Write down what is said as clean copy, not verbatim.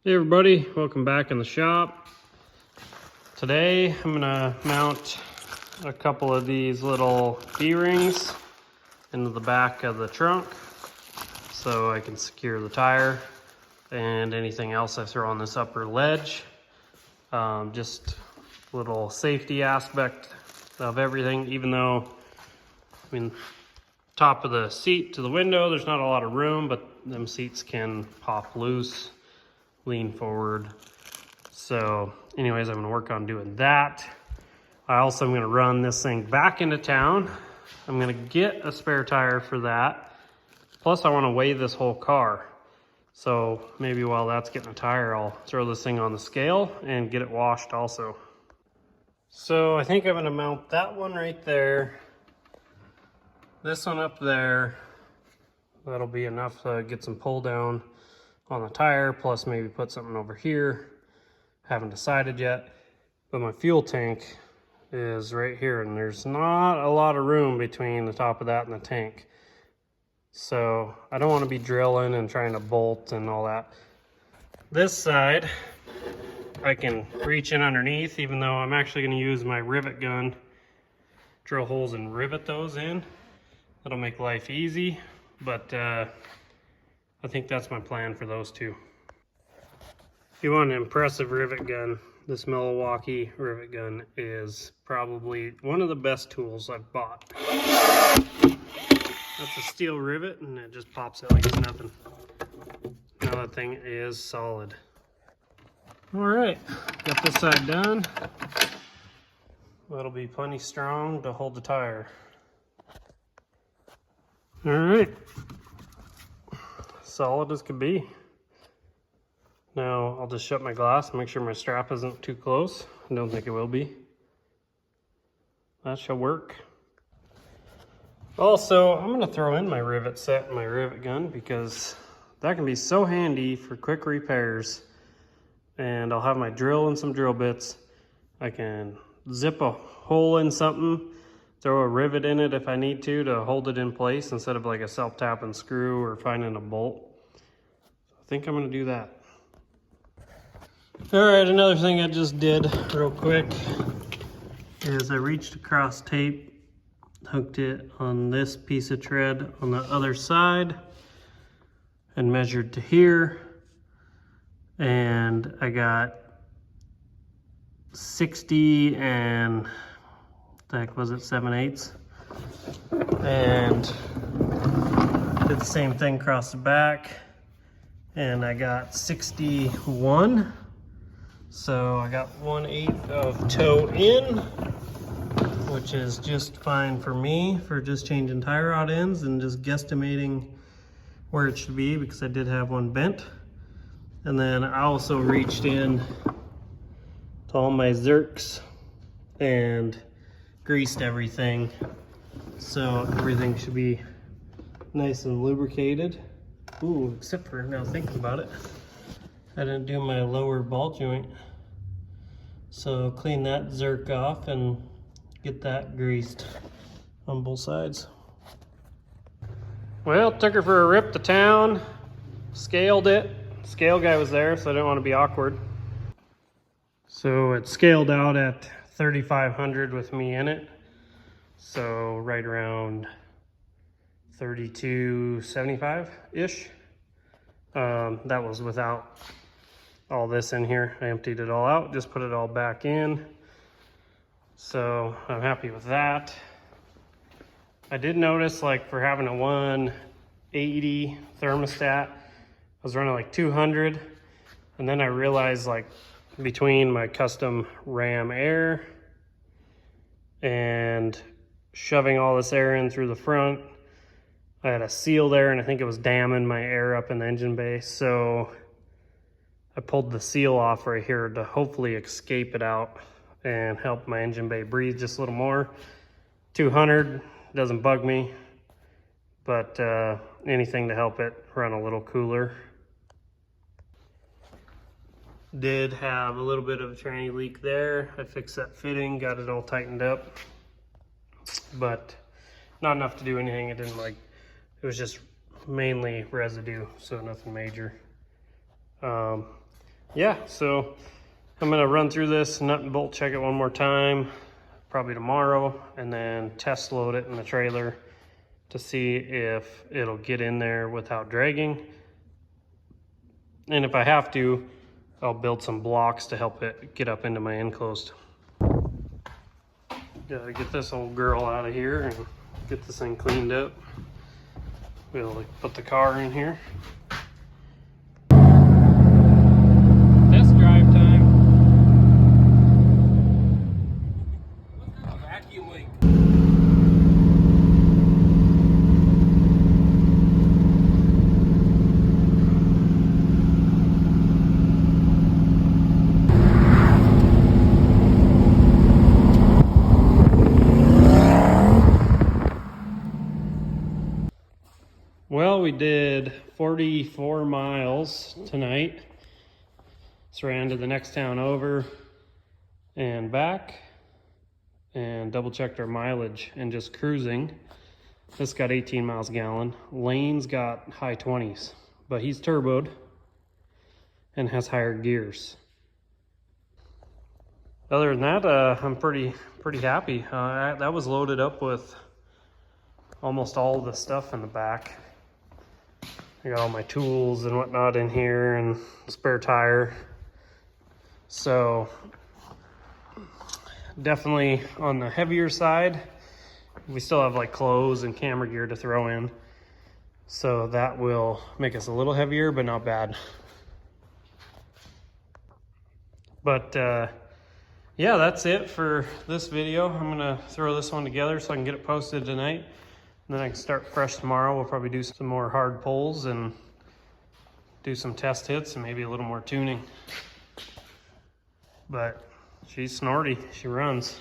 Hey everybody, welcome back in the shop. Today I'm gonna mount a couple of these little D-rings into the back of the trunk so I can secure the tire and anything else I throw on this upper ledge. Just a little safety aspect of everything, even though, top of the seat to the window, there's not a lot of room, but them seats can pop loose, lean forward. So anyways, I'm gonna work on doing that. I also am gonna run this thing back into town. I'm gonna get a spare tire for that. Plus I wanna weigh this whole car. So maybe while that's getting a tire, I'll throw this thing on the scale and get it washed also. So I think I'm gonna mount that one right there. This one up there. That'll be enough to get some pull down on the tire, plus maybe put something over here. Haven't decided yet, but my fuel tank is right here and there's not a lot of room between the top of that and the tank. So I don't want to be drilling and trying to bolt and all that. This side, I can reach in underneath, even though I'm actually going to use my rivet gun, drill holes and rivet those in. That'll make life easy, but I think that's my plan for those two. If you want an impressive rivet gun, this Milwaukee rivet gun is probably one of the best tools I've bought. That's a steel rivet and it just pops out like it's nothing. Now that thing is solid. All right, got this side done. That'll be plenty strong to hold the tire. All right. Solid as could be. Now I'll just shut my glass and make sure my strap isn't too close. I don't think it will be. That shall work. Also, I'm gonna throw in my rivet set and my rivet gun because that can be so handy for quick repairs. And I'll have my drill and some drill bits. I can zip a hole in something, throw a rivet in it if I need to hold it in place instead of like a self-tapping screw or finding a bolt. I think I'm gonna do that. All right, another thing I just did real quick is I reached across tape, hooked it on this piece of tread on the other side and measured to here. And I got 60 and, the heck was it, 7/8. And did the same thing across the back. And I got 61. So I got 1/8 of toe in, which is just fine for me for just changing tie rod ends and just guesstimating where it should be because I did have one bent. And then I also reached in to all my zerks and greased everything. So everything should be nice and lubricated. Ooh, except for now thinking about it, I didn't do my lower ball joint. So clean that zerk off and get that greased on both sides. Well, took her for a rip to town, scaled it. Scale guy was there, so I didn't want to be awkward. So it scaled out at 3,500 with me in it. So right around 3275-ish. That was without all this in here. I emptied it all out, just put it all back in. So I'm happy with that. I did notice, like, for having a 180 thermostat, I was running like 200. And then I realized, like, between my custom ram air and shoving all this air in through the front, I had a seal there and I think it was damming my air up in the engine bay. So I pulled the seal off right here to hopefully escape it out and help my engine bay breathe just a little more. 200 doesn't bug me, but anything to help it run a little cooler. Did have a little bit of a tranny leak there. I fixed that fitting, got it all tightened up, but not enough to do anything. It didn't, like, it was just mainly residue, so nothing major. yeah, so I'm gonna run through this nut and bolt check it one more time, probably tomorrow, and then test load it in the trailer to see if it'll get in there without dragging. And if I have to, I'll build some blocks to help it get up into my enclosed. Gotta get this old girl out of here and get this thing cleaned up. We'll put the car in here. Test drive time. Vacuum leak. Well, we did 44 miles tonight. So ran to the next town over and back and double checked our mileage and just cruising. This got 18 miles a gallon. Lane's got high 20s, but he's turboed and has higher gears. Other than that, I'm pretty happy. That was loaded up with almost all the stuff in the back. I got all my tools and whatnot in here and spare tire. So definitely on the heavier side. We still have like clothes and camera gear to throw in. So that will make us a little heavier, but not bad. But yeah, that's it for this video. I'm gonna throw this one together so I can get it posted tonight. And then I can start fresh tomorrow. We'll probably do some more hard pulls and do some test hits and maybe a little more tuning. But she's snorty, she runs.